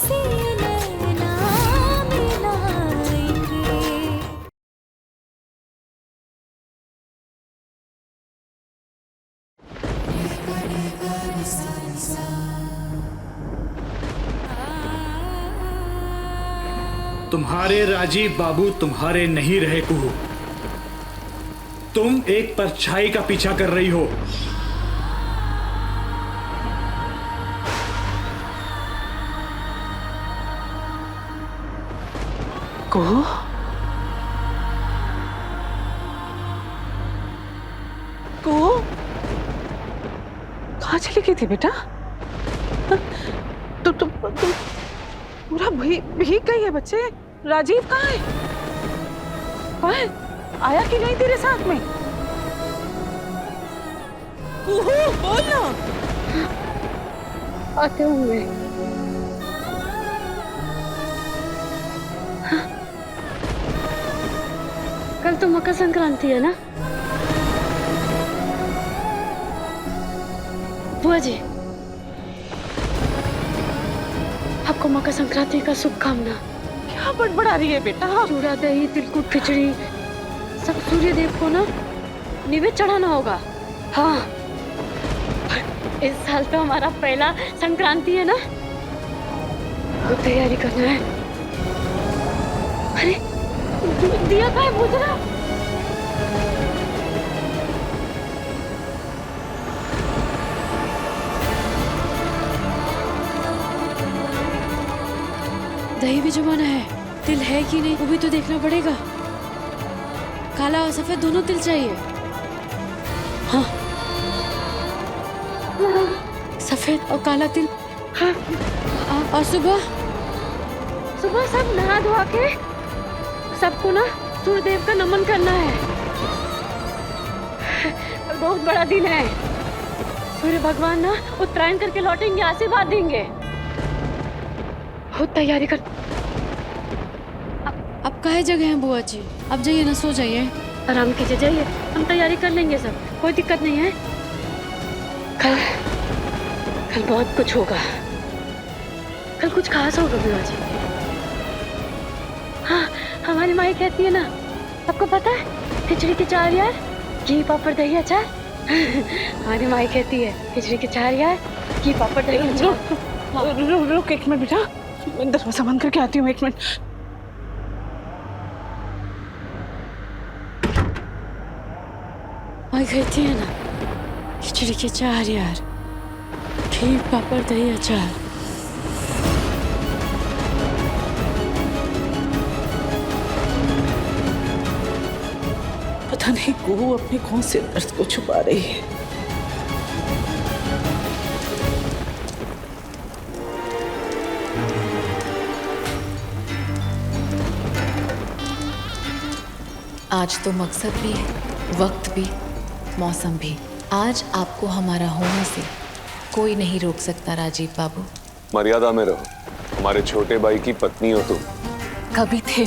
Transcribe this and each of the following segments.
से नैना मिलाएंगे। तुम्हारे राजीव बाबू तुम्हारे नहीं रहे कुहू। तुम एक परछाई का पीछा कर रही हो। कुहू, कुहू, कहाँ चली गई थी बेटा? तुम पूरा भीग गई है बच्चे। राजीव कहाँ है? कहाँ है? आया कि नहीं तेरे साथ में? कुहू, बोल ना। आते होंगे। कल तो मकर संक्रांति है ना बुआ जी? आपको मकर संक्रांति का शुभकामना। क्या बड़बड़ा रही है बेटा? चूड़ा, दही, तिलकुट, खिचड़ी सब सूर्य देव को ना निवेद चढ़ाना होगा। हाँ, इस साल तो हमारा पहला संक्रांति है ना, तो तैयारी करना है। अरे दिया कहाँ है? बुझ रहा। दही भी जमाना है, तिल है कि नहीं वो भी तो देखना पड़ेगा। काला और सफेद दोनों तिल चाहिए। हाँ, सफेद और काला तिल। हाँ, और सुबह सुबह सब नहा धोआ के सबको ना सूर्य देव का नमन करना है। बहुत बड़ा दिन है। सूर्य भगवान ना उत्तरायण करके लौटेंगे, आशीर्वाद देंगे। बहुत तैयारी कर। अब काहे जगह है बुआ जी? अब जाइए ना, सो जाइए, आराम कीजिए, जाइए। हम तैयारी कर लेंगे सब, कोई दिक्कत नहीं है। कल बहुत कुछ होगा। कल कुछ खास होगा बुआ जी। हाँ, हमारी माई कहती है ना, आपको पता है, खिचड़ी के 4 यार, घी पापड़ दही अचार। हमारी माई कहती है खिचड़ी के 4 यार, घी पापड़ दही अचार। रुक एक मिनट बेटा, दरवाजा बंद करके आती हूँ, एक मिनट। माई कहती है ना, खिचड़ी के 4 यार, घी पापड़ दही अचार। पता नहीं कुहू अपने कौन से दर्द को छुपा रही है। आज तो मकसद भी है, वक्त भी, मौसम भी। आज आपको हमारा होने से कोई नहीं रोक सकता राजीव बाबू। मर्यादा में रहो, हमारे छोटे भाई की पत्नी हो तुम। कभी थे,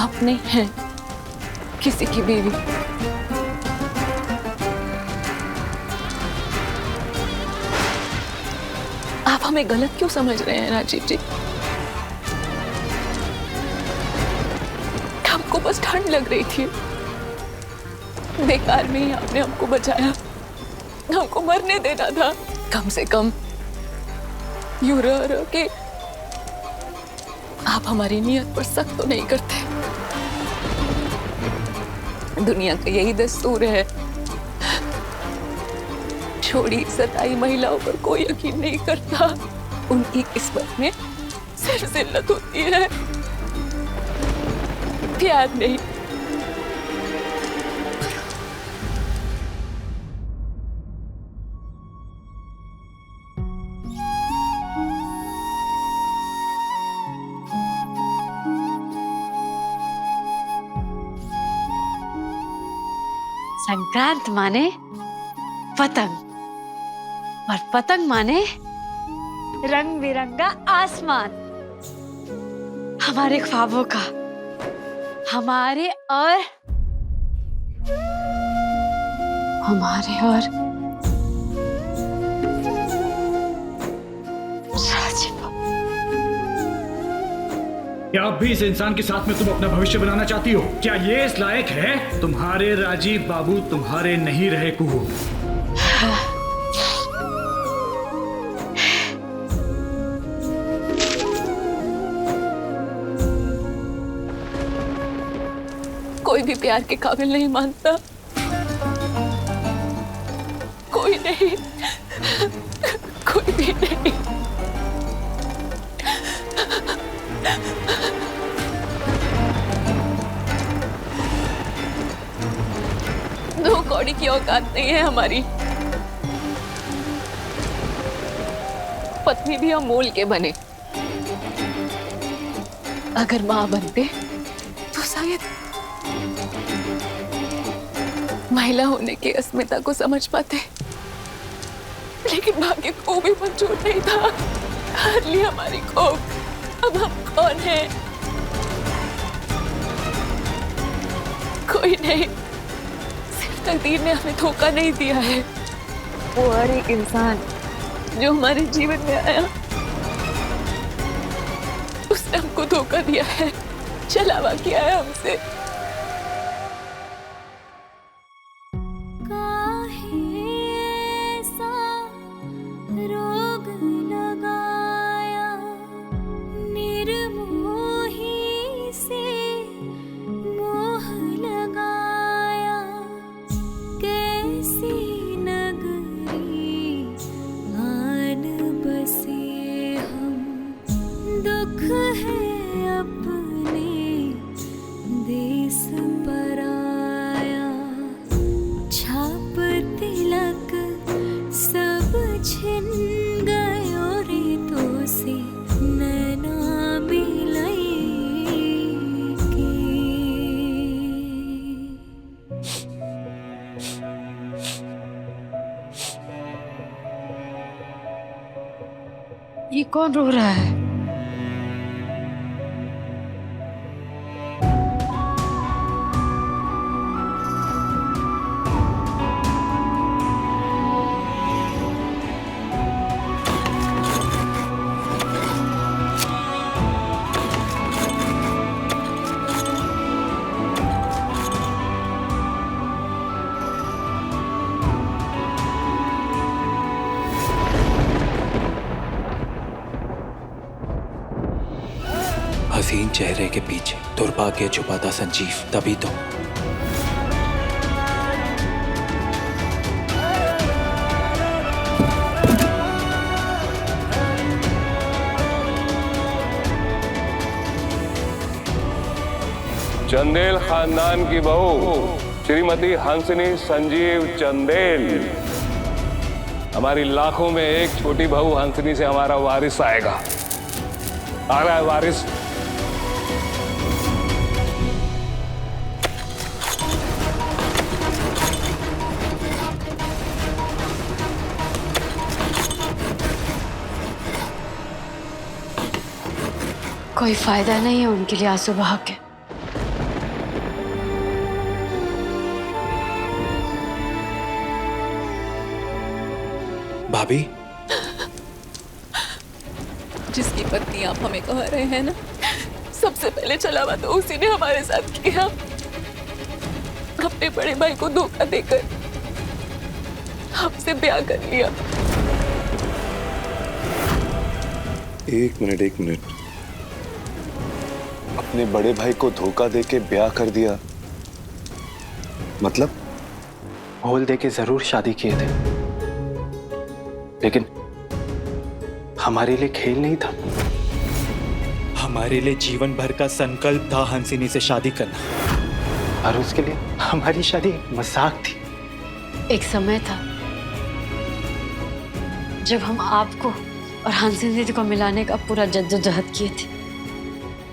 अपने हैं, किसी की बीवी। आप हमें गलत क्यों समझ रहे हैं राजीव जी? हमको बस ठंड लग रही थी, बेकार में ही आपने हमको बचाया। हमको मरने देना था। कम से कम यूं रह के आप हमारी नियत पर शक तो नहीं करते। दुनिया का यही दस्तूर है, छोड़ी सताई महिलाओं पर कोई यकीन नहीं करता। उनकी किस्मत में सिर्फ जिल्लत होती है, प्यार नहीं। संक्रांत माने पतंग, और पतंग माने रंग बिरंगा आसमान। हमारे ख्वाबों का, हमारे और राजीव। क्या अब भी इस इंसान के साथ में तुम अपना भविष्य बनाना चाहती हो? क्या ये इस लायक है? तुम्हारे राजीव बाबू तुम्हारे नहीं रहे कुहू। कोई भी प्यार के काबिल नहीं मानता, कोई नहीं, कोई भी नहीं। दो कौड़ी की औकात नहीं है हमारी। पत्नी भी हम मोल के बने। अगर मां बनते तो शायद महिला होने की अस्मिता को समझ पाते, लेकिन भाग्य को भी मंजूर नहीं था। हार ली हमारी खौफ। अब हम कौन हैं? कोई नहीं, सिर्फ तकदीर ने हमें धोखा नहीं दिया है। वो हर एक इंसान जो हमारे जीवन में आया, उसने हमको धोखा दिया है, छलावा किया है हमसे। ये कौन रो रहा है? हसीन चेहरे के पीछे दुर्भाग्य छुपाता संजीव, तभी तो चंदेल खानदान की बहू श्रीमती हंसनी संजीव चंदेल। हमारी लाखों में एक छोटी बहू हंसनी से हमारा वारिस आएगा। आ रहा है वारिस। कोई फायदा नहीं है उनके लिए आंसू बहा के। भाभी, जिसकी पत्नी आप हमें कह रहे हैं ना, सबसे पहले चलावा तो उसी ने हमारे साथ किया। अपने बड़े भाई को धोखा देकर हमसे ब्याह कर लिया। एक मिनट। अपने बड़े भाई को धोखा देके ब्याह कर दिया मतलब? होल देके जरूर शादी किए थे, लेकिन हमारे लिए खेल नहीं था। हमारे लिए जीवन भर का संकल्प था हंसिनी से शादी करना, और उसके लिए हमारी शादी मजाक थी। एक समय था जब हम आपको और हंसिनी को मिलाने का पूरा जद्दोजहद किए थे,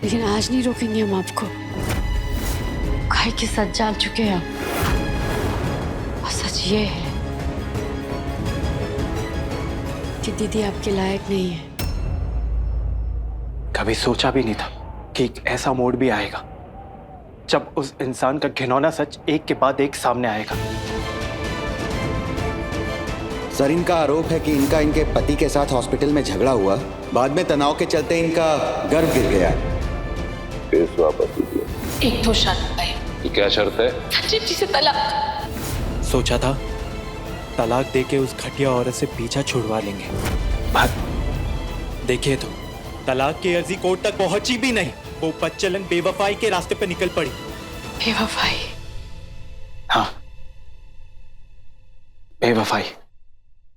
लेकिन आज नहीं रोकेंगे हम आपको। काहे के सच जान चुके हैं आप, और सच ये है कि दीदी आपके लायक नहीं है। कभी सोचा भी नहीं था कि एक ऐसा मोड़ भी आएगा जब उस इंसान का घिनौना सच एक के बाद एक सामने आएगा। सर, इनका आरोप है कि इनके पति के साथ हॉस्पिटल में झगड़ा हुआ, बाद में तनाव के चलते इनका गर्भ गिर गया। केस वापस लीजिए। एक तो शर्त है। ये क्या शर्त है? संजीव जी से तलाक। सोचा था तलाक देके उस घटिया औरत से पीछा छुड़वा लेंगे, पर देखिए तो तलाक की अर्जी कोर्ट तक पहुंची भी नहीं, वो बदचलन बेवफाई के रास्ते पर निकल पड़ी। बेवफाई? हाँ, बेवफाई।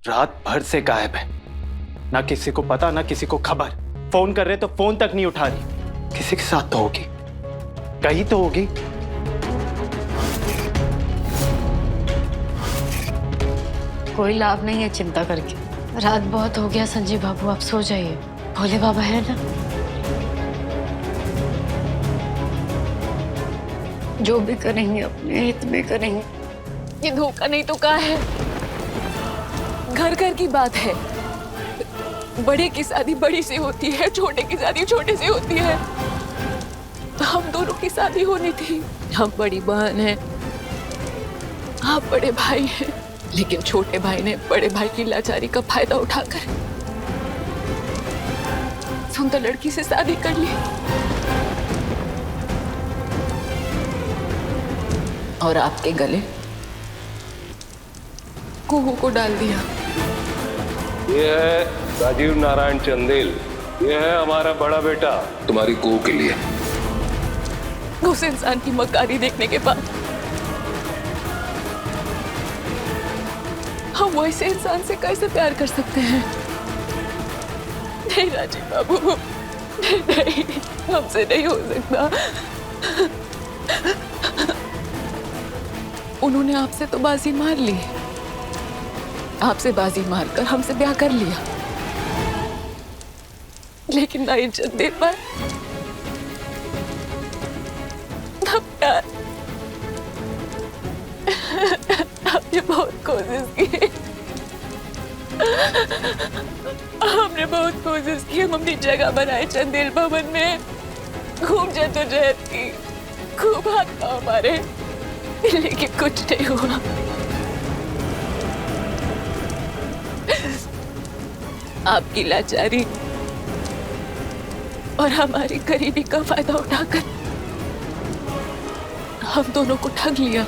रात भर से गायब है, ना किसी को पता ना किसी को खबर। फोन कर रहे तो फोन तक नहीं उठा रही। किसी के साथ तो होगी, कहीं तो होगी। कोई लाभ नहीं है चिंता करके। रात बहुत हो गया संजीव बाबू, आप सो जाइए। भोले बाबा है ना, जो भी करेंगे अपने हित में करेंगे। ये धोखा नहीं तो क्या है? घर घर की बात है। बड़े की शादी बड़ी से होती है, छोटे की शादी छोटे से होती है। हम दोनों की शादी होनी थी। हम बड़ी बहन हैं, आप बड़े भाई हैं, लेकिन छोटे भाई ने बड़े भाई की लाचारी का फायदा उठाकर सुंदर लड़की से शादी कर ली और आपके गले कुहू को डाल दिया। ये है राजीव नारायण चंदेल, ये है हमारा बड़ा बेटा तुम्हारी कुहू के लिए। उस इंसान की मक्कारी देखने के बाद हम वैसे इंसान से कैसे प्यार कर सकते हैं? नहीं राजीव बाबू, नहीं, हमसे नहीं हो सकता। उन्होंने आपसे तो बाजी मार ली, आपसे बाजी मारकर हमसे ब्याह कर लिया, लेकिन नारायण चंदेल पर प्यार। हमने बहुत कोशिश की, हमने बहुत कोशिश की। हम अपनी जगह बनाए चंदेल भवन में, खूब जद्दोजहद की, खूब हाथ पांव मारे, लेकिन कुछ नहीं हुआ। आपकी लाचारी और हमारी गरीबी का फायदा उठाकर हम दोनों को ठग लिया।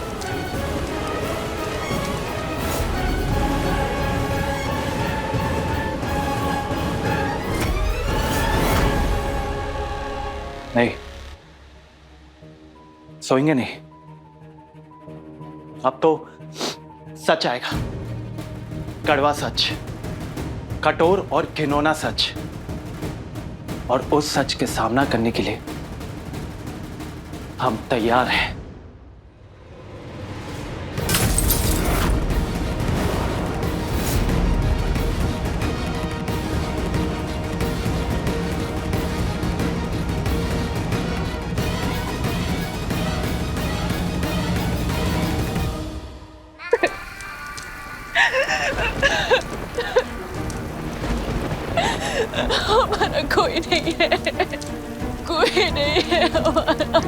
नहीं, सोएंगे नहीं। अब तो सच आएगा, कड़वा सच, कठोर और घिनौना सच। और उस सच के सामना करने के लिए हम तैयार हैं। हमारा कोई नहीं है, कोई नहीं है हमारा।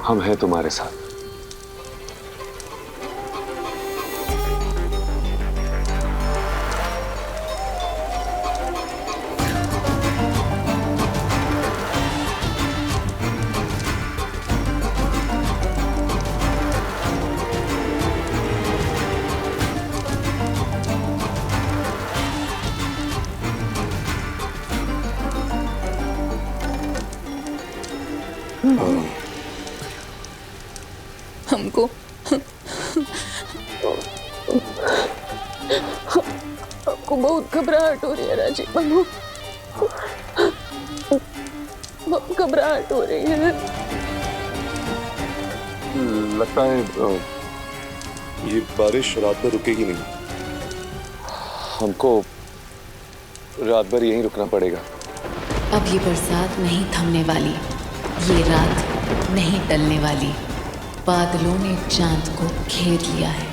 हम हैं तुम्हारे साथ। हमको हमको बहुत घबराहट हो रही है राजीव बाबू, बहुत घबराहट हो रही है। लगता है ये बारिश रात भर रुकेगी नहीं। हमको रात भर यहीं रुकना पड़ेगा। अब ये बरसात नहीं थमने वाली, ये रात नहीं टलने वाली। बादलों ने चांद को घेर लिया है।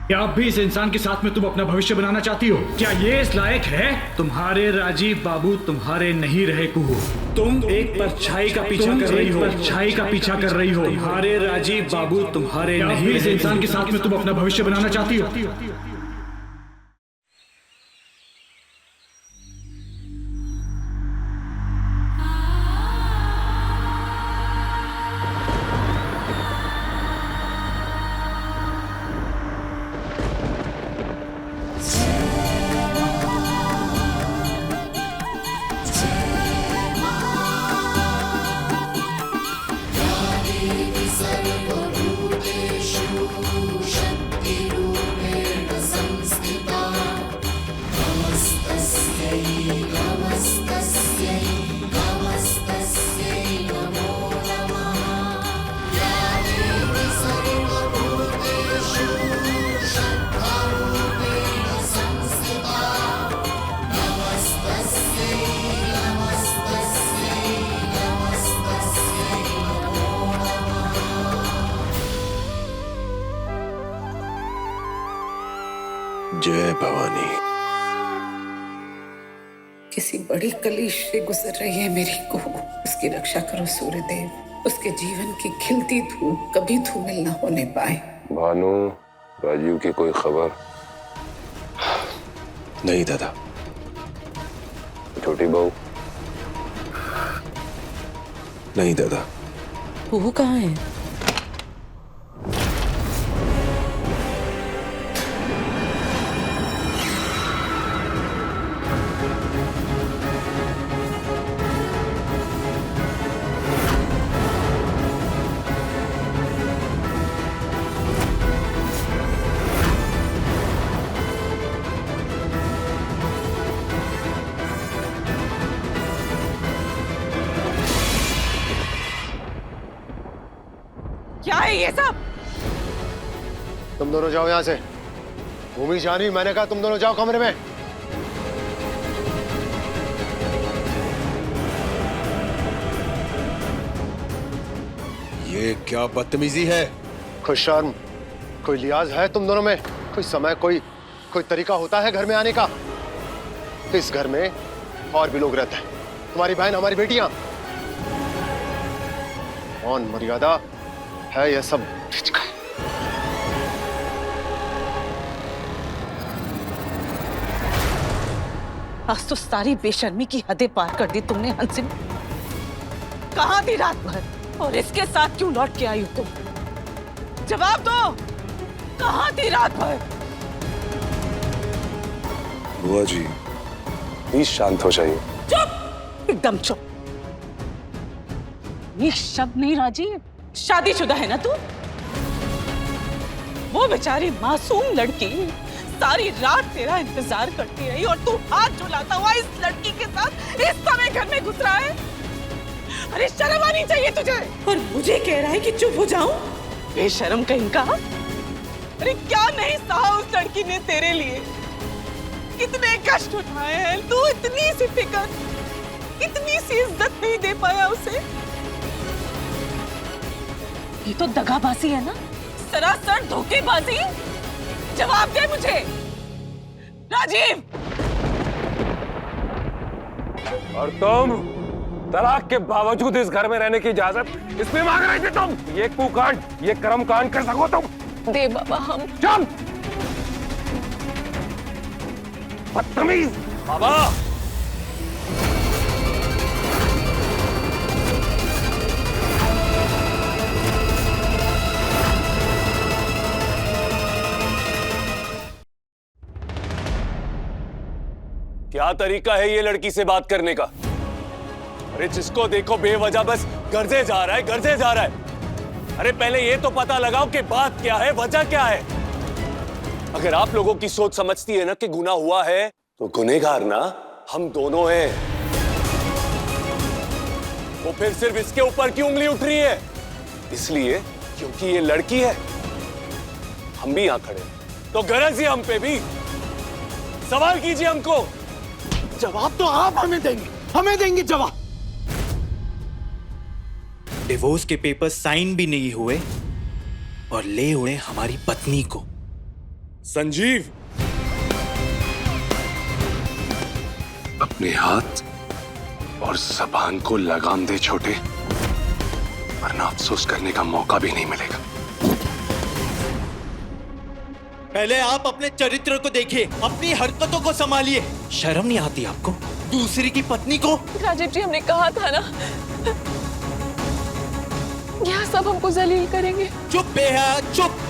क्या अब भी इस इंसान के साथ में तुम अपना भविष्य बनाना चाहती हो? क्या ये इस लायक है? तुम्हारे राजीव बाबू तुम्हारे नहीं रहे कुहू। तुम एक परछाई का पीछा कर रही हो, परछाई का पीछा कर रही हो। तुम्हारे राजीव बाबू तुम्हारे नहीं। इस इंसान के साथ में तुम अपना भविष्य बनाना चाहती हो? जय भवानी। किसी बड़ी कलीश से गुजर रही है मेरी को, उसकी रक्षा करो सूर्यदेव। उसके जीवन की खिलती धूप कभी धूमिल न होने पाए। भानु, राजीव की कोई खबर? नहीं दादा। छोटी बहू? नहीं दादा। वो कहाँ है? क्या है ये सब? तुम दोनों जाओ यहाँ से। भूमि जानी, मैंने कहा तुम दोनों जाओ कमरे में। ये क्या बदतमीजी है? कोई शर्म, कोई लिहाज है तुम दोनों में? कोई समय, कोई तरीका होता है घर में आने का? इस घर में और भी लोग रहते हैं, तुम्हारी बहन, हमारी बेटियां। कौन मर्यादा है यह सब? आज तो सारी बेशर्मी की हदें पार कर दी तुमने हंसिनी। कहाँ थी रात भर और इसके साथ क्यों लौट के आई हो तुम? जवाब दो, कहाँ थी रात भर? बुआ जी प्लीज शांत हो जाइए। चुप, एकदम चुप। ये शब्द नहीं राजीव, शादीशुदा है ना तू? वो बेचारी मासूम लड़की सारी रात तेरा इंतजार करती रही और तू हाथ झुलाता हुआ इस लड़की के साथ इस समय घर में घुस रहा है। अरे शर्म आनी चाहिए तुझे। और मुझे कह रहा है कि चुप हो जाऊं? बेशर्म कहीं का। अरे क्या नहीं सहा उस लड़की ने तेरे लिए, कितने कष्ट उठाए हैं। तू इतनी सी फिक्र, इतनी सी इज्जत नहीं दे पाया उसे। ये तो दगाबाजी है ना, सरासर धोखेबाजी। जवाब दे मुझे राजीव। और तुम तलाक के बावजूद इस घर में रहने की इजाजत इसमें मांग रहे थे तुम? ये कुकांड, ये कर्मकांड कर सको तुम? दे बाबा हम। चुप! बदतमीज! बाबा! क्या तरीका है ये लड़की से बात करने का? अरे जिसको देखो बेवजह बस गर्जे जा रहा है, गर्जे जा रहा है। अरे पहले ये तो पता लगाओ कि बात क्या है, वजह क्या है। अगर आप लोगों की सोच समझती है ना कि गुनाह हुआ है, तो गुनहगार ना हम दोनों हैं। वो फिर सिर्फ इसके ऊपर क्यों उंगली उठ रही है? इसलिए क्योंकि ये लड़की है। हम भी यहां खड़े हैं तो गरज ही हम पे भी। सवाल कीजिए हमको। जवाब तो आप हमें देंगे जवाब। डिवोर्स के पेपर साइन भी नहीं हुए और ले उड़े हमारी पत्नी को। संजीव, अपने हाथ और जबान को लगाम दे छोटे, वरना अफसोस करने का मौका भी नहीं मिलेगा। पहले आप अपने चरित्र को देखिए, अपनी हरकतों को संभालिए। शर्म नहीं आती आपको? दूसरी की पत्नी को। राजीव जी, हमने कहा था ना, यह सब हमको जलील करेंगे। चुप बेहया, चुप।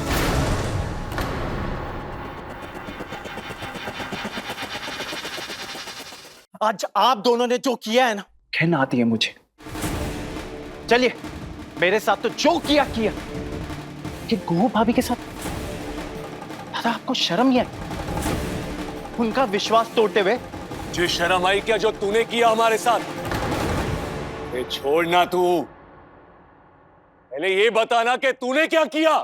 आज आप दोनों ने जो किया है ना, घिन आती है मुझे। चलिए मेरे साथ तो जो किया कि गुहू भाभी के साथ। दादा आपको शर्म ही आई? उनका विश्वास तोड़ते हुए। तुझे शर्म आई क्या जो तूने किया हमारे साथ? ये छोड़ना तू। पहले ये बताना कि तूने क्या किया,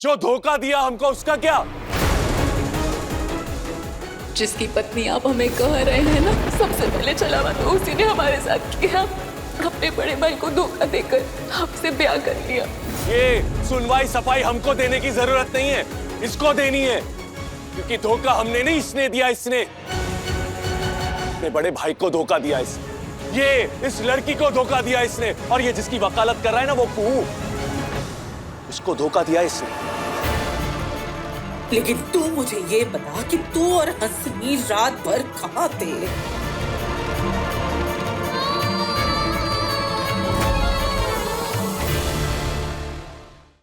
जो धोखा दिया हमको, उसका क्या? जिसकी पत्नी आप हमें कह रहे हैं ना, सबसे पहले चलावा तो उसी ने हमारे साथ किया। अपने बड़े भाई को धोखा देकर आपसे ब्याह कर लिया। ये सुनवाई सफाई हमको देने की जरूरत नहीं है, इसको देनी है। क्योंकि धोखा हमने नहीं, इसने दिया। इसने अपने बड़े भाई को धोखा दिया, इसने ये इस लड़की को धोखा दिया इसने। और ये जिसकी वकालत कर रहा है ना, वो कुहू, उसको धोखा दिया इसने। लेकिन तू मुझे ये बता कि तू और हंसनी रात भर कहाँ थे?